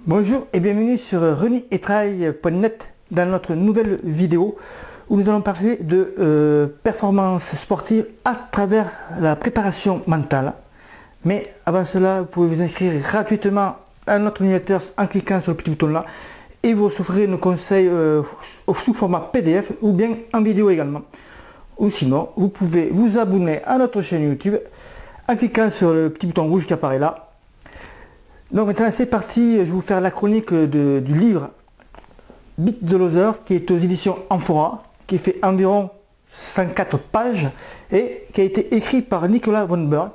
Bonjour et bienvenue sur runietrail.net dans notre nouvelle vidéo où nous allons parler de performance sportive à travers la préparation mentale. Mais avant cela, vous pouvez vous inscrire gratuitement à notre newsletter en cliquant sur le petit bouton là et vous recevrez nos conseils sous format PDF ou bien en vidéo également. Ou sinon, vous pouvez vous abonner à notre chaîne YouTube en cliquant sur le petit bouton rouge qui apparaît là. Donc maintenant c'est parti, je vais vous faire la chronique du livre Beat the Loser qui est aux éditions Amphora, qui fait environ 104 pages et qui a été écrit par Nicolas von Berg,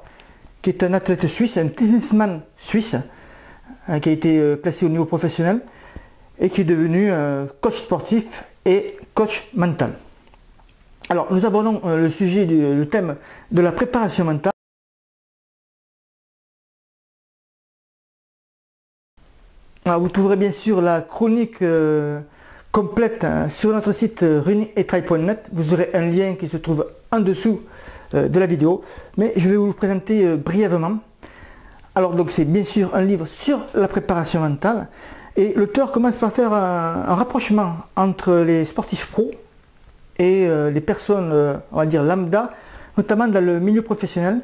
qui est un athlète suisse, un tennisman suisse, qui a été classé au niveau professionnel et qui est devenu coach sportif et coach mental. Alors nous abordons le thème de la préparation mentale. Alors, vous trouverez bien sûr la chronique complète sur notre site runietrail.net. Vous aurez un lien qui se trouve en dessous de la vidéo, mais je vais vous le présenter brièvement. Alors donc c'est bien sûr un livre sur la préparation mentale et l'auteur commence par faire un rapprochement entre les sportifs pros et les personnes, on va dire lambda, notamment dans le milieu professionnel.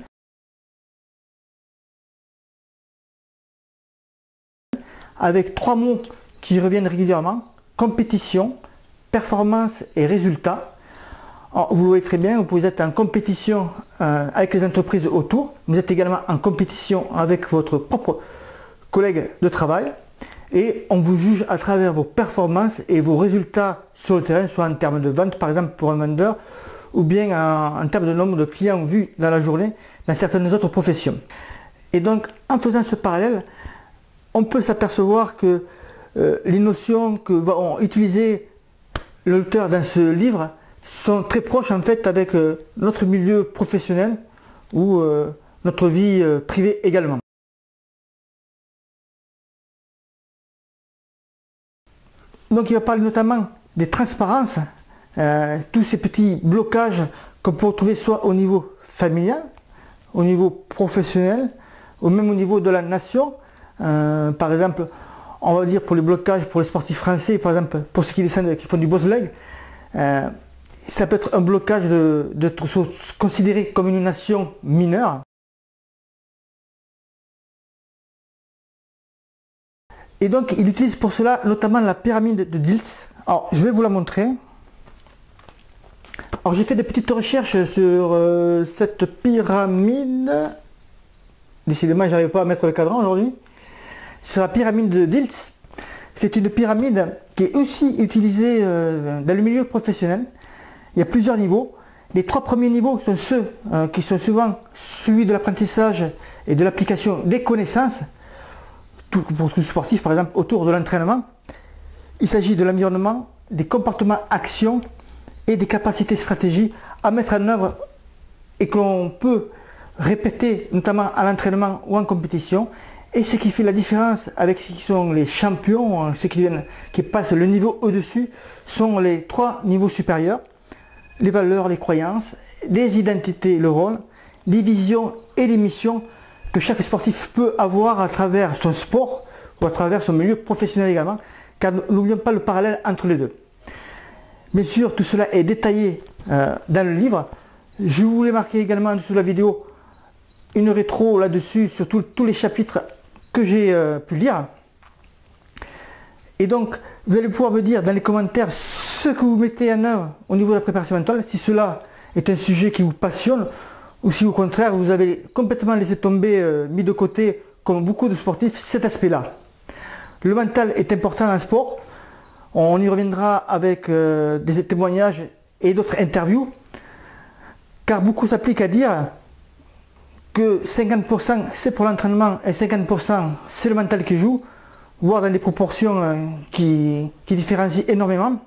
Avec trois mots qui reviennent régulièrement: compétition, performance et résultat. Alors, vous le voyez très bien, vous êtes en compétition avec les entreprises autour, vous êtes également en compétition avec votre propre collègue de travail et on vous juge à travers vos performances et vos résultats sur le terrain, soit en termes de vente par exemple pour un vendeur ou bien en termes de nombre de clients vus dans la journée dans certaines autres professions. Et donc en faisant ce parallèle, on peut s'apercevoir que les notions que va utiliser l'auteur dans ce livre sont très proches en fait avec notre milieu professionnel ou notre vie privée également. Donc il va parler notamment des transparences, tous ces petits blocages qu'on peut retrouver soit au niveau familial, au niveau professionnel, ou même au niveau de la nation. Par exemple, on va dire pour les blocages pour les sportifs français, par exemple pour ceux qui descendent, qui font du bobsleigh, ça peut être un blocage d'être considéré comme une nation mineure. Et donc il utilise pour cela notamment la pyramide de Diels. Alors je vais vous la montrer. Alors j'ai fait des petites recherches sur cette pyramide. Décidément j'arrive pas à mettre le cadran aujourd'hui. Sur la pyramide de Diels, c'est une pyramide qui est aussi utilisée dans le milieu professionnel. Il y a plusieurs niveaux. Les trois premiers niveaux sont ceux qui sont souvent celui de l'apprentissage et de l'application des connaissances, pour tout sportif par exemple autour de l'entraînement. Il s'agit de l'environnement, des comportements, actions et des capacités stratégies à mettre en œuvre et que l'on peut répéter notamment à l'entraînement ou en compétition. Et ce qui fait la différence avec ceux qui sont les champions, ceux qui passent le niveau au-dessus, sont les trois niveaux supérieurs: les valeurs, les croyances, les identités, le rôle, les visions et les missions que chaque sportif peut avoir à travers son sport ou à travers son milieu professionnel également, car n'oublions pas le parallèle entre les deux. Bien sûr, tout cela est détaillé dans le livre. Je voulais marquer également en dessous de la vidéo une rétro là-dessus sur tous les chapitres que j'ai pu lire. Et donc vous allez pouvoir me dire dans les commentaires ce que vous mettez en œuvre au niveau de la préparation mentale, si cela est un sujet qui vous passionne ou si au contraire vous avez complètement laissé tomber, mis de côté comme beaucoup de sportifs cet aspect là. Le mental est important en sport, on y reviendra avec des témoignages et d'autres interviews, car beaucoup s'appliquent à dire que 50% c'est pour l'entraînement et 50% c'est le mental qui joue, voire dans des proportions qui différencient énormément.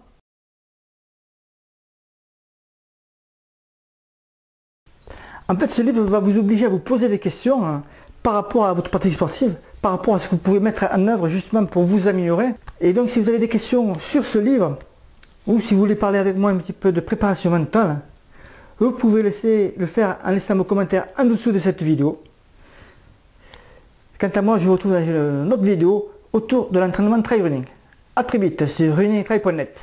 En fait, ce livre va vous obliger à vous poser des questions par rapport à votre pratique sportive, par rapport à ce que vous pouvez mettre en œuvre justement pour vous améliorer. Et donc si vous avez des questions sur ce livre, ou si vous voulez parler avec moi un petit peu de préparation mentale, vous pouvez le faire en laissant vos commentaires en dessous de cette vidéo. Quant à moi, je vous retrouve dans une autre vidéo autour de l'entraînement trail running. A très vite sur runningtrail.net.